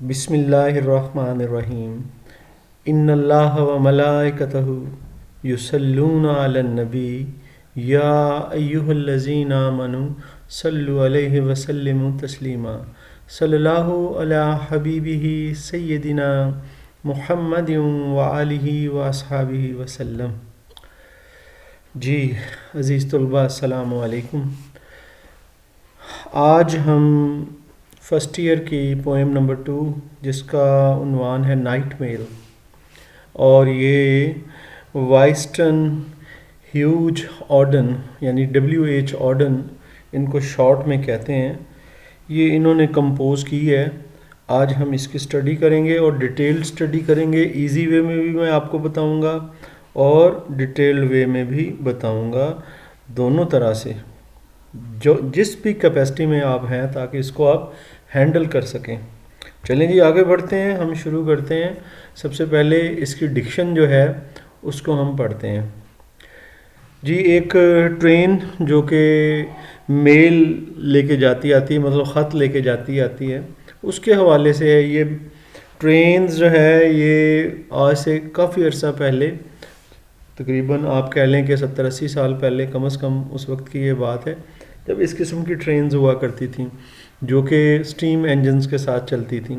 बिस्मिल्लाहिर्रहमानिर्रहीम। इन्नल्लाह व मलाइकतहु युसल्लूना अलन नबी या अय्युहल्लज़ीना आमनू सल्लु अलैहि व सल्लिमु तस्लीमा। सल्लल्लाहु अला हबीबिही सय्यदिना मुहम्मदिन व आलिहि व अस्हाबिहि वसल्लम। जी अज़ीज़ तलबा अस्सलामु अलैकुम। आज हम फर्स्ट ईयर की पोएम नंबर 2 जिसका उन्वान है नाइट मेल, और ये वाइस्टन ह्यूज ऑर्डन यानी WH ऑर्डन, इनको शॉर्ट में कहते हैं, ये इन्होंने कंपोज की है। आज हम इसकी स्टडी करेंगे और डिटेल्ड स्टडी करेंगे। इजी वे में भी मैं आपको बताऊंगा और डिटेल्ड वे में भी बताऊंगा, दोनों तरह से, जो जिस भी कैपेसिटी में आप हैं, ताकि इसको आप हैंडल कर सकें। चलें जी आगे बढ़ते हैं, हम शुरू करते हैं। सबसे पहले इसकी डिक्शन जो है उसको हम पढ़ते हैं। जी एक ट्रेन जो कि मेल लेके जाती आती है, मतलब ख़त लेके जाती आती है, उसके हवाले से है। ये ट्रेन्स जो है ये आज से काफ़ी अर्सा पहले, तकरीबन आप कह लें कि 70-80 साल पहले कम से कम, उस वक्त की ये बात है जब इस किस्म की ट्रेन्स हुआ करती थी जो कि स्टीम इंजन्स के साथ चलती थी।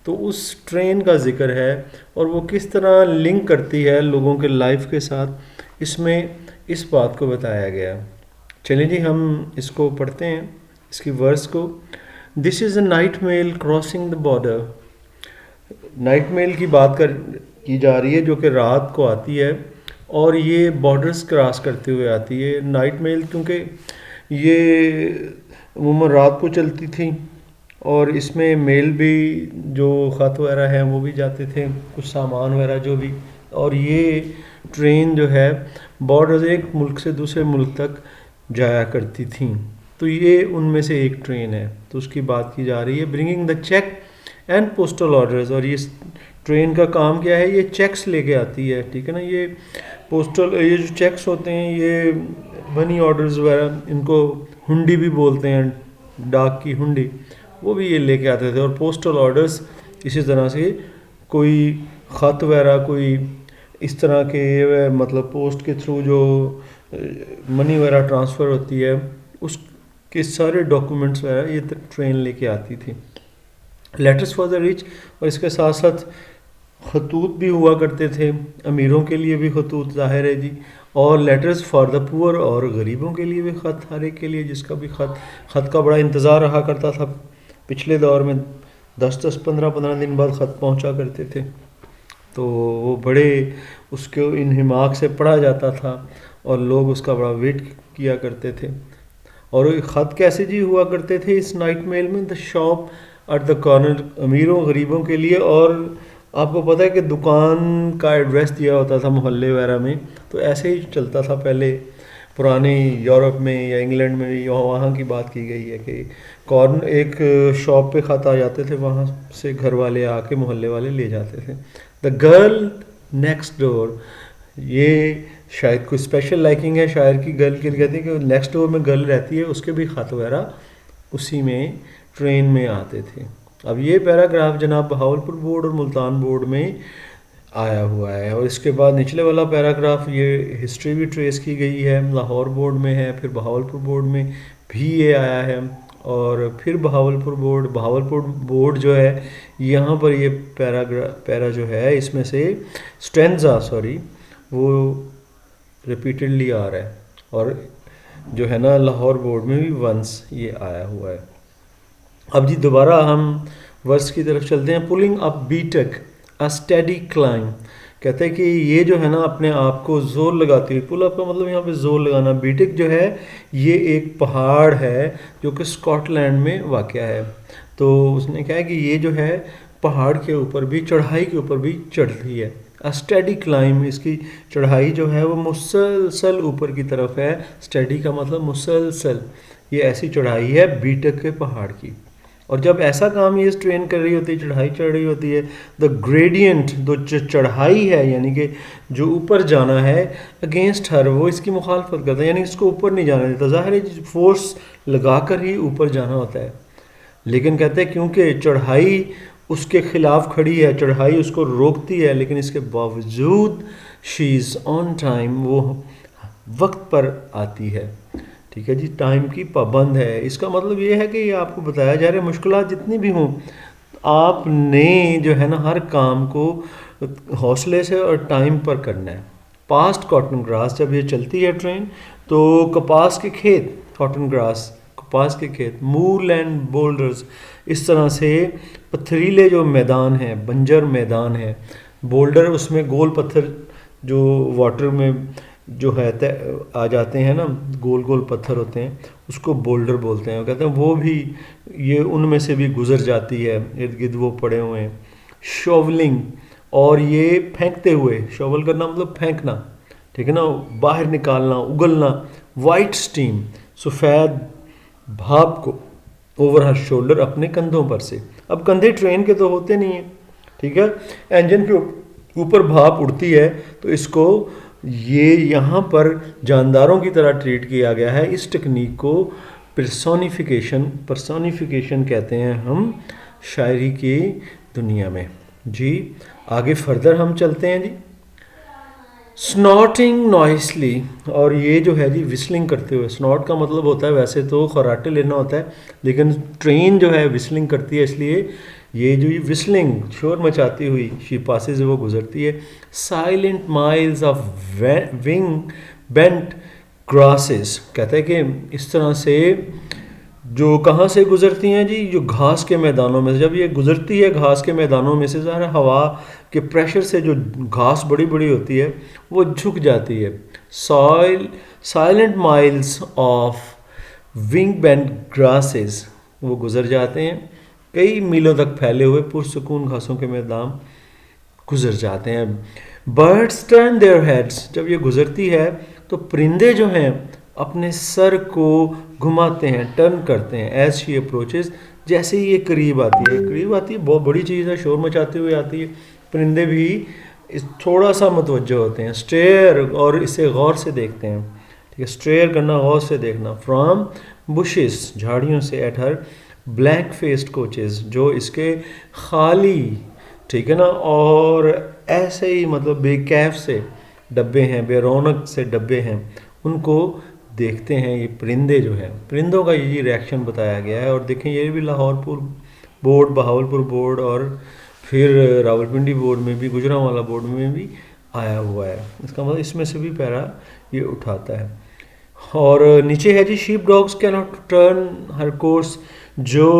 तो उस ट्रेन का ज़िक्र है और वो किस तरह लिंक करती है लोगों के लाइफ के साथ, इसमें इस बात को बताया गया। चलिए जी हम इसको पढ़ते हैं, इसकी वर्स को। This is a night mail crossing the border. Night mail की बात की जा रही है जो कि रात को आती है और ये बॉर्डर्स क्रॉस करते हुए आती है। नाइट मेल क्योंकि ये उम्र रात को चलती थी और इसमें मेल भी, जो ख़त वगैरह हैं वो भी जाते थे, कुछ सामान वगैरह जो भी। और ये ट्रेन जो है बॉर्डर, एक मुल्क से दूसरे मुल्क तक जाया करती थी। तो ये उनमें से एक ट्रेन है, तो उसकी बात की जा रही है। Bringing the cheque and postal orders. और ये ट्रेन का काम क्या है, ये चेक्स लेके आती है, ठीक है ना। ये पोस्टल, ये जो चेक्स होते हैं, ये मनी ऑर्डर्स वगैरह, इनको हुंडी भी बोलते हैं, डाक की हुंडी, वो भी ये लेके आते थे। और पोस्टल ऑर्डर्स इसी तरह से कोई ख़त वगैरह, कोई इस तरह के, मतलब पोस्ट के थ्रू जो मनी वगैरह ट्रांसफ़र होती है, उसके सारे डॉक्यूमेंट्स वगैरह ये ट्रेन लेके आती थी। लेटर्स फॉर द रिच, और इसके साथ साथ खतूत भी हुआ करते थे, अमीरों के लिए भी खतूत, ज़ाहिर है जी। और लेटर्स फॉर द पुअर, और गरीबों के लिए भी ख़त, हर एक के लिए जिसका भी ख़त का बड़ा इंतज़ार रहा करता था। पिछले दौर में 10-10, 15-15 दिन बाद ख़त पहुंचा करते थे, तो वो बड़े उसके इन्हिमाक से पढ़ा जाता था और लोग उसका बड़ा वेट किया करते थे। और ख़त कैसे जी हुआ करते थे इस नाइट मेल में? The shop at the corner, अमीरों गरीबों के लिए। और आपको पता है कि दुकान का एड्रेस दिया होता था मोहल्ले वगैरह में, तो ऐसे ही चलता था पहले पुराने यूरोप में या इंग्लैंड में, या वहाँ की बात की गई है कि कॉर्नर, एक शॉप पे ख़त आ जाते थे, वहाँ से घर वाले आके मोहल्ले वाले ले जाते थे। द गर्ल नेक्स्ट डोर, ये शायद कोई स्पेशल लाइकिंग है शायर की गर्ल के लिए, कहते हैं कि नेक्स्ट डोर में गर्ल रहती है, उसके भी ख़त वगैरह उसी में ट्रेन में आते थे। अब ये पैराग्राफ जनाब बहावलपुर बोर्ड और मुल्तान बोर्ड में आया हुआ है। और इसके बाद निचले वाला पैराग्राफ, ये हिस्ट्री भी ट्रेस की गई है, लाहौर बोर्ड में है, फिर बहावलपुर बोर्ड में भी ये आया है, और फिर बहावलपुर बोर्ड जो है, यहाँ पर ये पैरा जो है, इसमें से स्टेंजा, वो रिपीटेडली आ रहा है। और जो है ना, लाहौर बोर्ड में भी वंस ये आया हुआ है। अब जी दोबारा हम वर्स की तरफ चलते हैं। Pulling up Beattock a steady climb, कहते हैं कि ये जो है ना अपने आप को जोर लगाती हुई, पुल अप का मतलब यहाँ पे जोर लगाना। बीटक जो है ये एक पहाड़ है जो कि स्कॉटलैंड में वाक़या है। तो उसने कहा है कि ये जो है पहाड़ के ऊपर भी, चढ़ाई के ऊपर भी चढ़ती है। अ स्टेडी क्लाइंब, इसकी चढ़ाई जो है वो मुसलसल ऊपर की तरफ है। स्टेडी का मतलब मुसलसल, ये ऐसी चढ़ाई है बीटक के पहाड़ की। और जब ऐसा काम ये ट्रेन कर रही होती है, चढ़ाई चढ़ रही होती है, द ग्रेडियंट, जो चढ़ाई है यानी कि जो ऊपर जाना है, अगेंस्ट हर, वो इसकी मुखालफत करता है, यानी इसको ऊपर नहीं जाने देता। ज़ाहिर है फोर्स लगा कर ही ऊपर जाना होता है। लेकिन कहते हैं क्योंकि चढ़ाई उसके खिलाफ खड़ी है, चढ़ाई उसको रोकती है, लेकिन इसके बावजूद शी इज़ ऑन टाइम, वो वक्त पर आती है। ठीक है जी, टाइम की पाबंद है। इसका मतलब ये है कि ये आपको बताया जा रहा है मुश्किलात जितनी भी हों, आपने जो है ना हर काम को हौसले से और टाइम पर करना है। पास्ट कॉटन ग्रास, जब ये चलती है ट्रेन तो कपास के खेत, कॉटन ग्रास कपास के खेत, मूल एंड बोल्डर्स, इस तरह से पथरीले जो मैदान हैं, बंजर मैदान है, बोल्डर उसमें गोल पत्थर जो वाटर में जो है आ जाते हैं ना, गोल गोल पत्थर होते हैं, उसको बोल्डर बोलते हैं। वो कहते हैं वो भी ये उनमें से भी गुजर जाती है, इर्द गिर्द वो पड़े हुए हैं। शॉवलिंग, और ये फेंकते हुए, शॉवल करना मतलब फेंकना, ठीक है ना, बाहर निकालना, उगलना। वाइट स्टीम, सफ़ेद भाप को ओवर हर शोल्डर, अपने कंधों पर से। अब कंधे ट्रेन के तो होते नहीं हैं, ठीक है, इंजन के ऊपर भाप उड़ती है, तो इसको ये यहाँ पर जानदारों की तरह ट्रीट किया गया है। इस टेक्निक को पर्सोनिफिकेशन कहते हैं हम शायरी की दुनिया में जी। आगे फर्दर हम चलते हैं जी। स्नॉटिंग नॉइसली, और ये जो है जी विस्लिंग करते हुए। स्नॉट का मतलब होता है वैसे तो खराटे लेना होता है, लेकिन ट्रेन जो है विस्लिंग करती है, इसलिए ये जो विस्लिंग शोर मचाती हुई शी पासेस वो गुजरती है। Silent miles of wing bent grasses, कहते हैं कि इस तरह से जो कहाँ से गुजरती हैं जी, जो घास के मैदानों में से। जब ये गुजरती है घास के मैदानों में से, ज़रा हवा के प्रेशर से जो घास बड़ी बड़ी होती है वो झुक जाती है। Silent miles of wing bent grasses, वो गुजर जाते हैं, कई मीलों तक फैले हुए पुरसुकून घासों के मैदान गुजर जाते हैं। बर्ड्स टर्न देयर हेड्स, जब ये गुजरती है तो परिंदे जो हैं अपने सर को घुमाते हैं, टर्न करते हैं। एज शी अप्रोचेज, जैसे ही ये करीब आती है, बहुत बड़ी चीज़ है, शोर मचाते हुए आती है, परिंदे भी थोड़ा सा मुतवज्जो होते हैं। स्टेयर, और इसे गौर से देखते हैं, ठीक है, स्टेयर करना, गौर से देखना। फ्रॉम बुशेस, झाड़ियों से। At her black faced coaches, जो इसके खाली, ठीक है ना, और ऐसे ही मतलब बेकैफ से डब्बे हैं, बेरौनक से डब्बे हैं, उनको देखते हैं ये परिंदे जो हैं। परिंदों का ये रिएक्शन बताया गया है। और देखें ये भी लाहौरपुर बोर्ड, बहावलपुर बोर्ड और फिर रावलपिंडी बोर्ड में भी, गुजरांवाला बोर्ड में भी आया हुआ है। इसका मतलब इसमें से भी पैरा ये उठाता है। और नीचे है जी, sheepdogs cannot turn her course, जो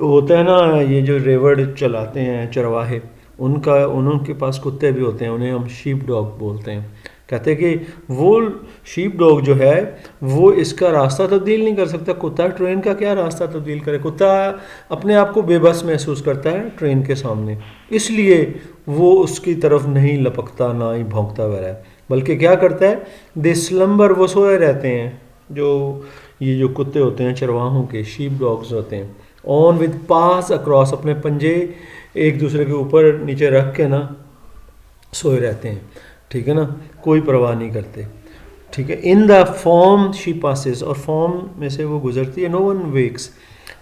होता है ना, ये जो रेवड़ चलाते हैं चरवाहे, उनके पास कुत्ते भी होते हैं, उन्हें हम शीप डॉग बोलते हैं। कहते हैं कि वो शीप डॉग जो है वो इसका रास्ता तब्दील नहीं कर सकता। कुत्ता ट्रेन का क्या रास्ता तब्दील करे? कुत्ता अपने आप को बेबस महसूस करता है ट्रेन के सामने, इसलिए वो उसकी तरफ नहीं लपकता, ना ही भौंकता वगैरह, बल्कि क्या करता है, दे स्लम्बर, वो सोए रहते हैं। जो ये जो कुत्ते होते हैं चरवाहों के, शीप डॉग्स होते हैं, ऑन विद पास अक्रॉस, अपने पंजे एक दूसरे के ऊपर नीचे रख के ना सोए रहते हैं, ठीक है ना, कोई परवाह नहीं करते, ठीक है। In the form she passes, और फॉर्म में से वो गुजरती है। नो वन वेक्स,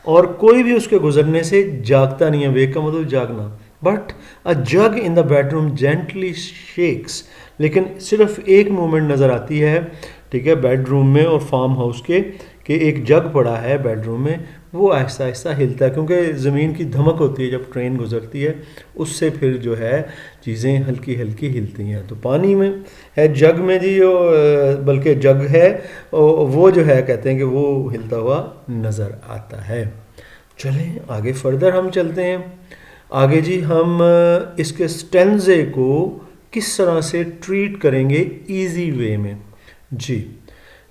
और कोई भी उसके गुजरने से जागता नहीं है। वेक का मतलब जागना। But a jug in the bedroom gently shakes, लेकिन सिर्फ एक मूवमेंट नज़र आती है, ठीक है, बेडरूम में और फार्म हाउस के, कि एक जग पड़ा है बेडरूम में, वो आहिस्ता आहिस्ता हिलता है, क्योंकि ज़मीन की धमक होती है जब ट्रेन गुजरती है, उससे फिर जो है चीज़ें हल्की हल्की हिलती हैं। तो पानी में है, जग में जी, बल्कि जग है वो जो है, कहते हैं कि वो हिलता हुआ नज़र आता है। चलें आगे फर्दर हम चलते हैं। आगे जी हम इसके स्टेंजे को किस तरह से ट्रीट करेंगे ईजी वे में जी।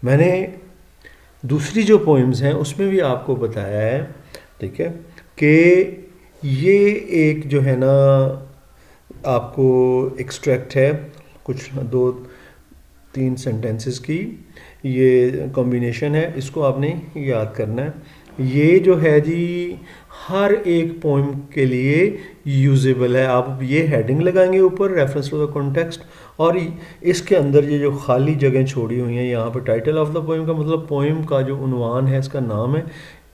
मैंने दूसरी जो पोइम्स हैं उसमें भी आपको बताया है, ठीक है, कि ये एक जो है ना आपको एक्सट्रैक्ट है, कुछ 2-3 सेंटेंसेस की ये कॉम्बिनेशन है, इसको आपने याद करना है। ये जो है जी हर एक पोइम के लिए यूजेबल है। आप ये हेडिंग लगाएंगे ऊपर, रेफरेंस टू द कॉन्टेक्स्ट, और इसके अंदर ये जो खाली जगह छोड़ी हुई हैं यहाँ पर टाइटल ऑफ द पोइम का मतलब पोइम का जो उन्वान है, इसका नाम है,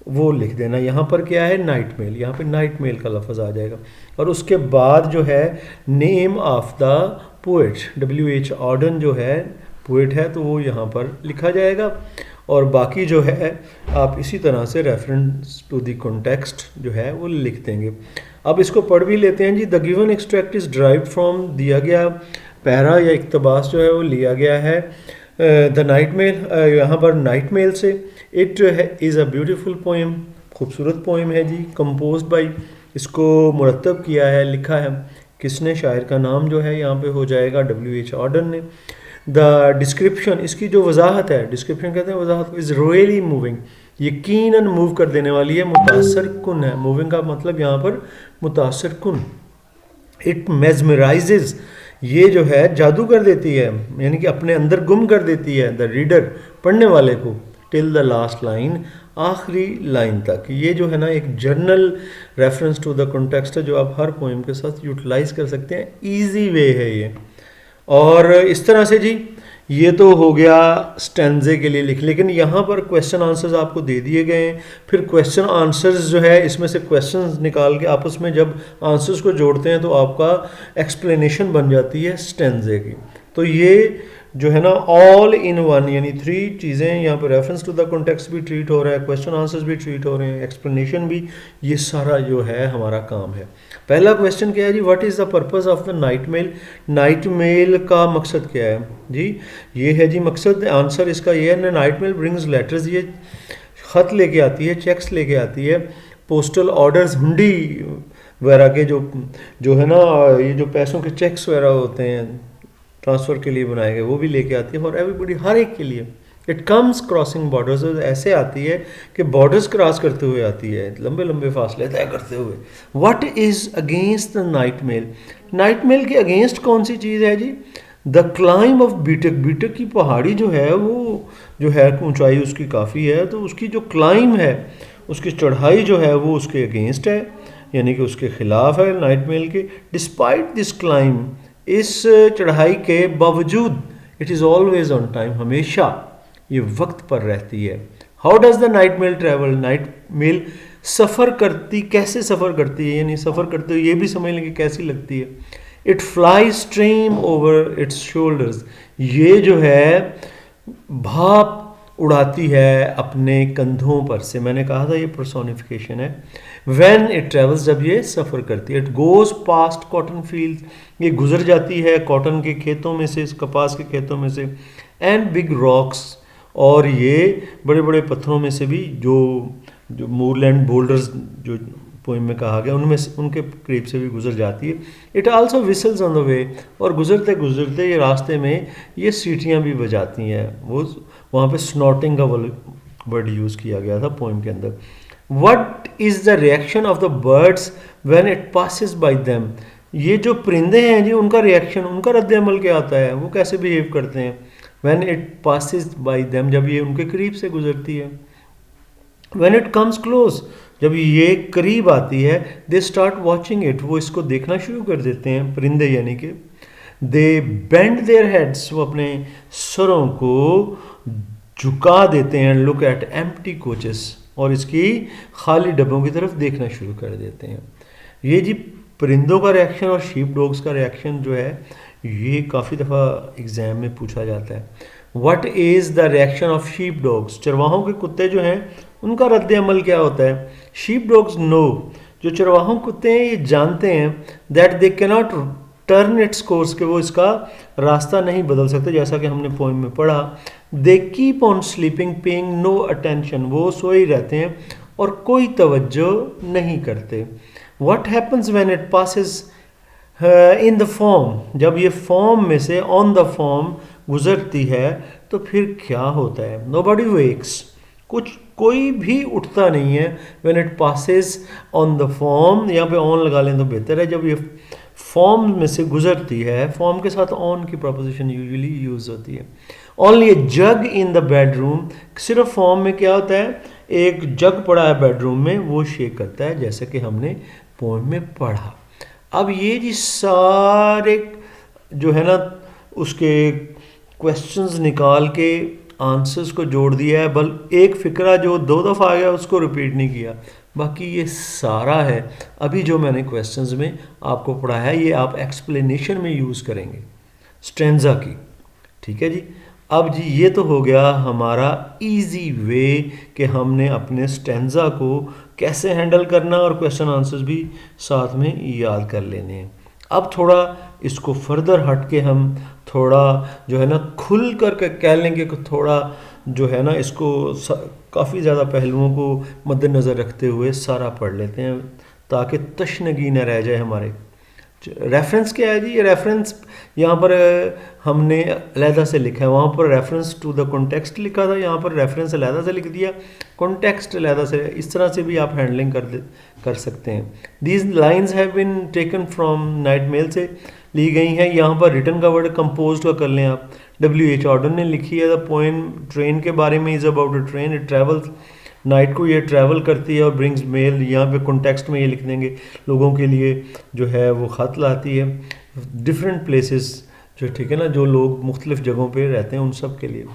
वो लिख देना। यहाँ पर क्या है, नाइट मेल, यहाँ पे नाइट मेल का लफ्ज़ आ जाएगा। और उसके बाद जो है name of the poet, W.H. Auden जो है पोएट है, तो वो यहाँ पर लिखा जाएगा। और बाकी जो है आप इसी तरह से रेफरेंस टू द कॉन्टेक्स्ट जो है वो लिख देंगे। अब इसको पढ़ भी लेते हैं जी। The given extract is derived from, दिया गया पैरा या इक्तबास जो है वो लिया गया है द नाइट मेल, यहाँ पर नाइट मेल से। It is a beautiful poem, खूबसूरत पोएम है जी। कंपोज बाई, इसको मुरतब किया है, लिखा है किसने, शायर का नाम जो है यहाँ पे हो जाएगा W.H. ऑर्डन ने। द डिस्क्रिप्शन, इसकी जो वजाहत है, डिस्क्रिप्शन कहते हैं वजाहत, इज़ रियली मूविंग, यकीनन मूव कर देने वाली है, मुतासर कुन है। मूविंग का मतलब यहाँ पर मुतासर कुन। इट मेजमराइजेज, ये जो है जादू कर देती है, यानी कि अपने अंदर गुम कर देती है द रीडर, पढ़ने वाले को, टिल द लास्ट लाइन, आखिरी लाइन तक। ये जो है ना एक general reference to the context है जो आप हर पोएम के साथ यूटिलाइज कर सकते हैं, इजी वे है ये। और इस तरह से जी ये तो हो गया स्टैंजे के लिए लिख, लेकिन यहाँ पर क्वेश्चन आंसर्स आपको दे दिए गए हैं। फिर क्वेश्चन आंसर्स जो है इसमें से क्वेश्चंस निकाल के आपस में जब आंसर्स को जोड़ते हैं तो आपका एक्सप्लेनेशन बन जाती है स्टैंजे की। तो ये जो है ना ऑल इन वन, यानी 3 चीज़ें यहाँ पर, रेफरेंस टू द कॉन्टेक्स्ट भी ट्रीट हो रहा है, क्वेश्चन आंसर्स भी ट्रीट हो रहे हैं, एक्सप्लेनेशन भी, ये सारा जो है हमारा काम है। पहला क्वेश्चन क्या है जी, what is the purpose of the night mail, night mail का मकसद क्या है जी, ये है जी मकसद। आंसर इसका ये है, नाइट मेल ब्रिंग्स लेटर्स, ये ख़त लेके आती है, चेक्स लेके आती है, पोस्टल ऑर्डर्स, हुंडी वगैरह के जो है ना, ये जो पैसों के चेक्स वगैरह होते हैं ट्रांसफ़र के लिए बनाए गए, वो भी लेके आती है फॉर एवरीबडी, हर एक के लिए। इट कम्स क्रॉसिंग बॉर्डर्स, ऐसे आती है कि बॉर्डर्स क्रॉस करते हुए आती है, लंबे लंबे फासले तय करते हुए। What is against the night mail, night mail के अगेंस्ट कौन सी चीज़ है जी, the climb of Beattock, Beattock की पहाड़ी जो है वो जो है ऊंचाई उसकी काफ़ी है, तो उसकी जो क्लाइम है, उसकी चढ़ाई जो है वो उसके अगेंस्ट है, यानी कि उसके खिलाफ है नाइट मेल के। डिस्पाइट दिस क्लाइम, इस चढ़ाई के बावजूद, it is always on time, हमेशा ये वक्त पर रहती है। How does the night mail travel, night mail सफ़र करती, कैसे सफ़र करती है, यानी सफ़र करते हुए ये भी समझ लें कि कैसी लगती है। It fly stream over it's shoulders, ये जो है भाप उड़ाती है अपने कंधों पर से, मैंने कहा था ये पर्सोनिफिकेशन है। व्हेन इट ट्रेवल्स, जब ये सफ़र करती है। It goes past cotton field, ये गुजर जाती है कॉटन के खेतों में से, कपास के खेतों में से। एंड बिग रॉक्स, और ये बड़े बड़े पत्थरों में से भी, जो मूरलैंड बोल्डर्स जो पोइम में कहा गया, उनमें से, उनके करीब से भी गुजर जाती है। It also whistles on the way, और गुजरते गुजरते ये रास्ते में ये सीटियाँ भी बजाती हैं। वो वहाँ पे स्नॉटिंग का वर्ड यूज़ किया गया था पोइम के अंदर। What is the reaction of the birds when it passes by them, ये जो परिंदे हैं जी उनका रिएक्शन, उनका रद्द अमल क्या आता है, वो कैसे बिहेव करते हैं। when it passes by them, जब ये उनके करीब से गुजरती है। when it comes close, जब ये करीब आती है, they start watching it, वो इसको देखना शुरू कर देते हैं परिंदे, यानी कि they bend their heads, वो अपने सरों को झुका देते हैं, look at empty coaches, और इसकी खाली डब्बों की तरफ देखना शुरू कर देते हैं। ये जी परिंदों का रिएक्शन और शीप डॉग्स का रिएक्शन जो है ये काफ़ी दफ़ा एग्ज़ाम में पूछा जाता है। What is the reaction of sheep dogs, चरवाहों के कुत्ते जो हैं उनका रद्द अमल क्या होता है। शीप डॉग्स नो, जो चरवाहों कुत्ते हैं ये जानते हैं that they cannot turn its course, के वो इसका रास्ता नहीं बदल सकते, जैसा कि हमने पोइम में पढ़ा। They keep on sleeping paying no attention, वो सोए ही रहते हैं और कोई तवज्जो नहीं करते। What happens when it passes in the form, जब ये फॉर्म में से ऑन द फॉर्म गुजरती है तो फिर क्या होता है। नोबडी वेक्स, कोई भी उठता नहीं है। When it passes on the form, यहाँ पे ऑन लगा लें तो बेहतर है। जब ये फॉर्म में से गुजरती है, फॉर्म के साथ ऑन की प्रपोजिशन यूजुअली यूज होती है। Only A jug in the bedroom, सिर्फ फॉर्म में क्या होता है, एक जग पड़ा है बेडरूम में, वो शेक करता है, जैसे कि हमने पोएम में पढ़ा। अब ये जी सारे जो है ना उसके क्वेश्चंस निकाल के आंसर्स को जोड़ दिया है, बल एक फ़िक्रा जो 2 दफ़ा आ गया उसको रिपीट नहीं किया। बाकी ये सारा है अभी जो मैंने क्वेश्चंस में आपको पढ़ाया है, ये आप एक्सप्लेनेशन में यूज़ करेंगे स्टेंजा की। ठीक है जी। अब जी ये तो हो गया हमारा इजी वे कि हमने अपने स्टेंजा को कैसे हैंडल करना और क्वेश्चन आंसर्स भी साथ में याद कर लेने हैं। अब थोड़ा इसको फर्दर हट के हम थोड़ा जो है ना खुल कर कह लेंगे कि थोड़ा जो है ना इसको काफ़ी ज़्यादा पहलुओं को मद्देनज़र रखते हुए सारा पढ़ लेते हैं ताकि तशनगी न रह जाए हमारे। रेफरेंस क्या है जी? ये रेफरेंस यहाँ पर हमने अलहदा से लिखा है, वहाँ पर रेफरेंस टू द कॉन्टेक्स्ट लिखा था, यहाँ पर रेफरेंस अलहदा से लिख दिया, कॉन्टेक्स्ट अलहदा से। इस तरह से भी आप हैंडलिंग कर सकते हैं। These lines have been taken from night mail से ली गई हैं। यहाँ पर रिटर्न का वर्ड कंपोज का कर लें आप। W.H. Auden ने लिखी है। द पोएम ट्रेन के बारे में, is about a train, it travels, night को ये ट्रैवल करती है और ब्रिंग्स मेल। यहाँ पे कॉन्टेक्स्ट में ये लिख देंगे, लोगों के लिए जो है वो ख़त लाती है डिफरेंट प्लेसेस, जो ठीक है ना, जो लोग मुख्तलिफ जगहों पे रहते हैं उन सब के लिए।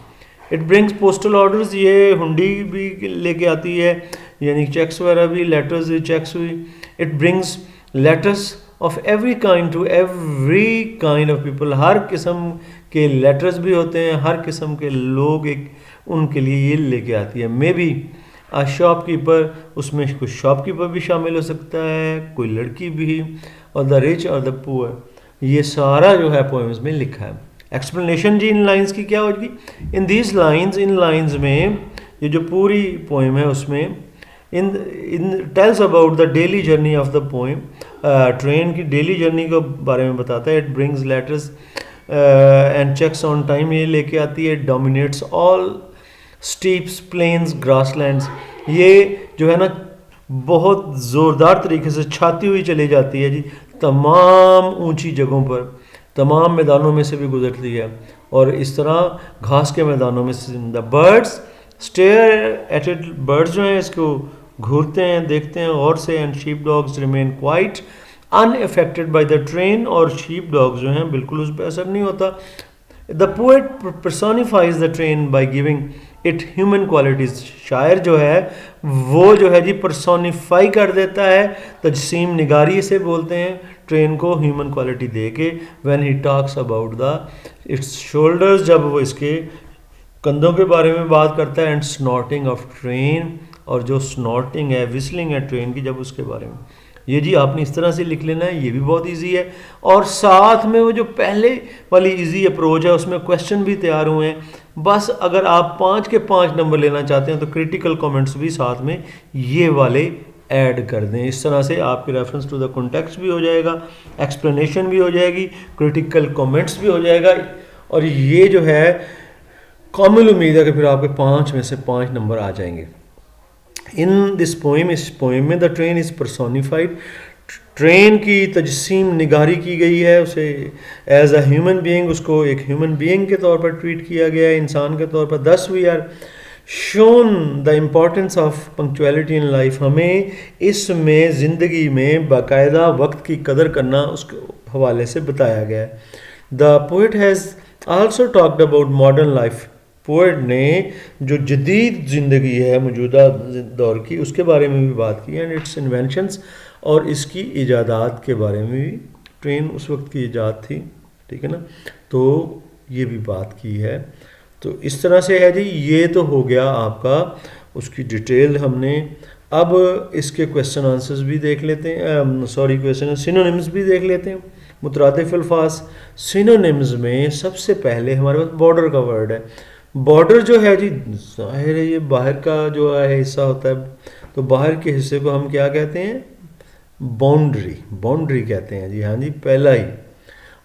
इट ब्रिंग्स पोस्टल ऑर्डर्स, ये हुंडी भी लेके आती है, यानी चेक्स वगैरह भी, लेटर्स भी, चेक्स भी। It brings letters of every kind to every kind of people, हर किस्म के लेटर्स भी होते हैं, हर किस्म के लोग एक उनके लिए ये लेके आती है। मे बी आ शॉपकीपर, उसमें कुछ शॉपकीपर भी शामिल हो सकता है, कोई लड़की भी, और द रिच और द पुअर। ये सारा जो है पोएम्स में लिखा है। एक्सप्लेनेशन जी इन लाइंस की क्या होगी? In these lines, in lines में ये जो पूरी पोएम है उसमें in tells about the daily journey of the poem, train की डेली जर्नी के बारे में बताता है। It brings letters and cheques on time, ये लेके आती है। Dominates all steeps, plains, grasslands, ये जो है ना बहुत ज़ोरदार तरीके से छाती हुई चली जाती है जी, तमाम ऊंची जगहों पर, तमाम मैदानों में से भी गुजरती है, और इस तरह घास के मैदानों में से। The birds stare at it, birds जो हैं इसको घूरते हैं, देखते हैं और से। And sheep dogs remain quite unaffected by the train, और शीप डॉग्स जो हैं बिल्कुल उस पर असर नहीं होता। The poet personifies the train by giving it human qualities, शायर जो है वो जो है जी पर्सोनीफाई कर देता है, तजसीम निगारी से बोलते हैं ट्रेन को, ह्यूमन क्वालिटी दे के। When he talks about the it's shoulders, जब वो इसके कंधों के बारे में बात करता है। एंड स्नॉटिंग ऑफ ट्रेन, और जो स्नॉटिंग है, विस्लिंग है ट्रेन की, जब उसके बारे में। ये जी आपने इस तरह से लिख लेना है, ये भी बहुत इजी है। और साथ में वो जो पहले वाली इजी अप्रोच है उसमें क्वेश्चन भी तैयार हुए हैं। बस अगर आप 5 के 5 नंबर लेना चाहते हैं तो क्रिटिकल कमेंट्स भी साथ में ये वाले ऐड कर दें। इस तरह से आपके रेफरेंस टू द कॉन्टेक्स्ट भी हो जाएगा, एक्सप्लेनेशन भी हो जाएगी, क्रिटिकल कमेंट्स भी हो जाएगा, और ये जो है कामिल उम्मीद है कि फिर आपके 5 में से 5 नंबर आ जाएंगे। इन दिस पोएम, इस पोएम में द ट्रेन इज़ पर्सोनीफाइड, ट्रेन की तजसीम निगारी की गई है, उसे एज अ ह्यूमन बीइंग, उसको एक ह्यूमन बीइंग के तौर पर ट्रीट किया गया है, इंसान के तौर पर। Thus we are shown the importance of punctuality in life, हमें इसमें ज़िंदगी में बाकायदा वक्त की कदर करना उसके हवाले से बताया गया है। The poet has also talked about modern life, poet ने जो जदीद ज़िंदगी है मौजूदा दौर की उसके बारे में भी बात की, एंड इट्स इन्वेंशंस, और इसकी इजादात के बारे में भी। ट्रेन उस वक्त की इजाद थी, ठीक है ना, तो ये भी बात की है। तो इस तरह से है जी, ये तो हो गया आपका उसकी डिटेल हमने। अब इसके क्वेश्चन आंसर्स भी देख लेते हैं, सॉरी क्वेश्चन सिनोनिम्स भी देख लेते हैं। मुतरादिफ अल्फाज, सिनोनिम्स में सबसे पहले हमारे पास बॉर्डर का वर्ड है। बॉर्डर जो है जी, जाहिर है ये बाहर का जो है हिस्सा होता है, तो बाहर के हिस्से को हम क्या कहते हैं? बाउंड्री, बाउंड्री कहते हैं जी, हाँ जी, पहला ही।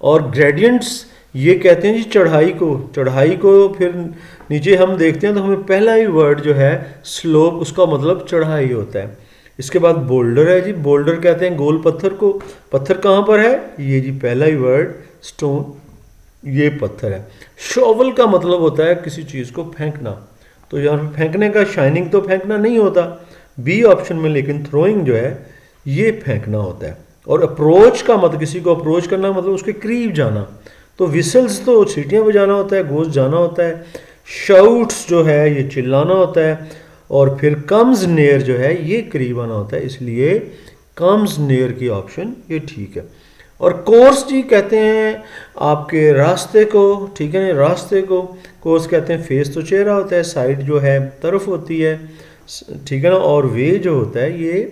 और ग्रेडियंट्स ये कहते हैं जी चढ़ाई को, चढ़ाई को फिर नीचे हम देखते हैं तो हमें पहला ही वर्ड जो है स्लोप, उसका मतलब चढ़ाई होता है। इसके बाद बोल्डर है जी, बोल्डर कहते हैं गोल पत्थर को। पत्थर कहाँ पर है? ये जी पहला ही वर्ड स्टोन, ये पत्थर है। शॉवल का मतलब होता है किसी चीज़ को फेंकना, तो यहाँ फेंकने का शाइनिंग तो फेंकना नहीं होता बी ऑप्शन में, लेकिन थ्रोइंग जो है ये फेंकना होता है। और अप्रोच का मतलब किसी को अप्रोच करना मतलब उसके करीब जाना, तो विसल्स तो सीटियाँ बजाना होता है, गोश्त जाना होता है। शाउट्स जो है ये चिल्लाना होता है, और फिर कम्स नियर जो है ये करीब आना होता है, इसलिए कम्स नियर की ऑप्शन ये ठीक है। और कोर्स जी कहते हैं आपके रास्ते को, ठीक है ना, रास्ते को कोर्स कहते हैं। फेस तो चेहरा होता है, साइड जो है तरफ होती है, ठीक है ना। और वे जो होता है ये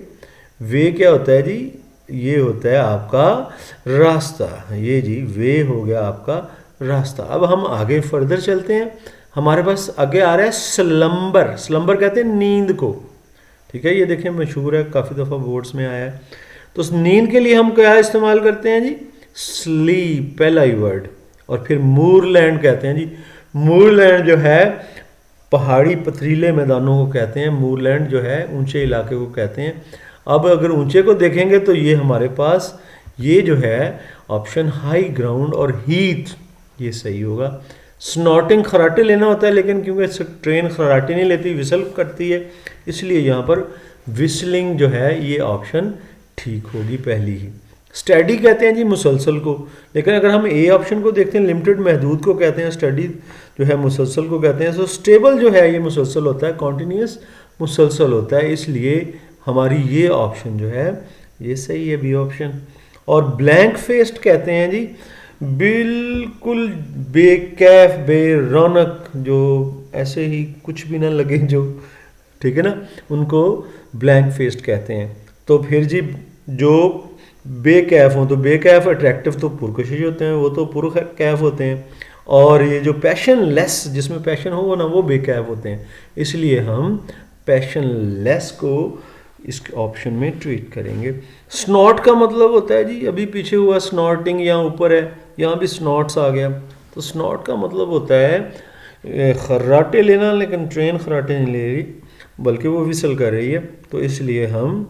वे क्या होता है जी, ये होता है आपका रास्ता, ये जी वे हो गया आपका रास्ता। अब हम आगे फर्दर चलते हैं, हमारे पास आगे आ रहा है स्लम्बर। स्लम्बर कहते हैं नींद को, ठीक है, ये देखें मशहूर है, काफ़ी दफ़ा बोर्ड्स में आया है। तो उस नींद के लिए हम क्या इस्तेमाल करते हैं जी, स्लीप पहला ही वर्ड। और फिर मूरलैंड कहते हैं जी, मूरलैंड जो है पहाड़ी पथरीले मैदानों को कहते हैं, मूरलैंड जो है ऊंचे इलाके को कहते हैं। अब अगर ऊंचे को देखेंगे तो ये हमारे पास ये जो है ऑप्शन हाई ग्राउंड और हीथ ये सही होगा। स्नॉटिंग खराटे लेना होता है, लेकिन क्योंकि ट्रेन खराटे नहीं लेती, विसल करती है, इसलिए यहाँ पर विस्लिंग जो है ये ऑप्शन ठीक होगी पहली ही। स्टडी कहते हैं जी मुसलसल को, लेकिन अगर हम ए ऑप्शन को देखते हैं लिमिटेड महदूद को कहते हैं, स्टडी जो है मुसलसल को कहते हैं। सो स्टेबल जो है ये मुसलसल होता है, कॉन्टीन्यूस मुसलसल होता है, इसलिए हमारी ये ऑप्शन जो है ये सही है, बी ऑप्शन। और ब्लैंक फेस्ड कहते हैं जी बिल्कुल बेकैफ बेरौनक, जो ऐसे ही कुछ भी ना लगे जो, ठीक है ना, उनको ब्लैंक फेस्ड कहते हैं। तो फिर जी जो बेकैफ हों, तो बेकैफ अट्रैक्टिव तो पुरकशिश होते हैं, वो तो पुरकैफ होते हैं। और ये जो पैशन लेस, जिसमें पैशन हो वो ना, वो बेकैफ होते हैं, इसलिए हम पैशन लेस को इस ऑप्शन में ट्रीट करेंगे। स्नॉट का मतलब होता है जी, अभी पीछे हुआ स्नॉटिंग, यहाँ ऊपर है, यहाँ भी स्नॉट्स आ गया। तो स्नॉट का मतलब होता है खर्राटे लेना, लेकिन ट्रेन खर्राटे नहीं ले रही बल्कि वो विसल कर रही है, तो इसलिए हम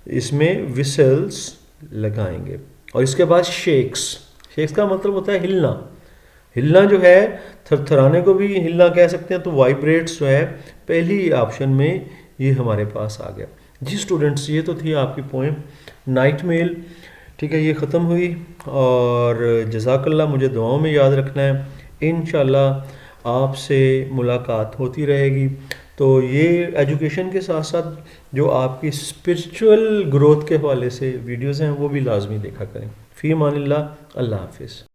इसमें विसल्स लगाएंगे। और इसके बाद शेक्स, शेक्स का मतलब होता है हिलना। हिलना जो है थरथराने को भी हिलना कह सकते हैं, तो वाइब्रेट्स जो है पहली ऑप्शन में ये हमारे पास आ गया जी। स्टूडेंट्स ये तो थी आपकी पोएम नाइट मेल, ठीक है, ये ख़त्म हुई। और जज़ाकल्लाह, मुझे दुआओं में याद रखना है, इंशाल्लाह आपसे मुलाकात होती रहेगी। तो ये एजुकेशन के साथ साथ जो आपकी स्पिरिचुअल ग्रोथ के हवाले से वीडियोज़ हैं वो भी लाजमी देखा करें। फ़ी अमानिल्लाह, अल्लाह हाफिज़।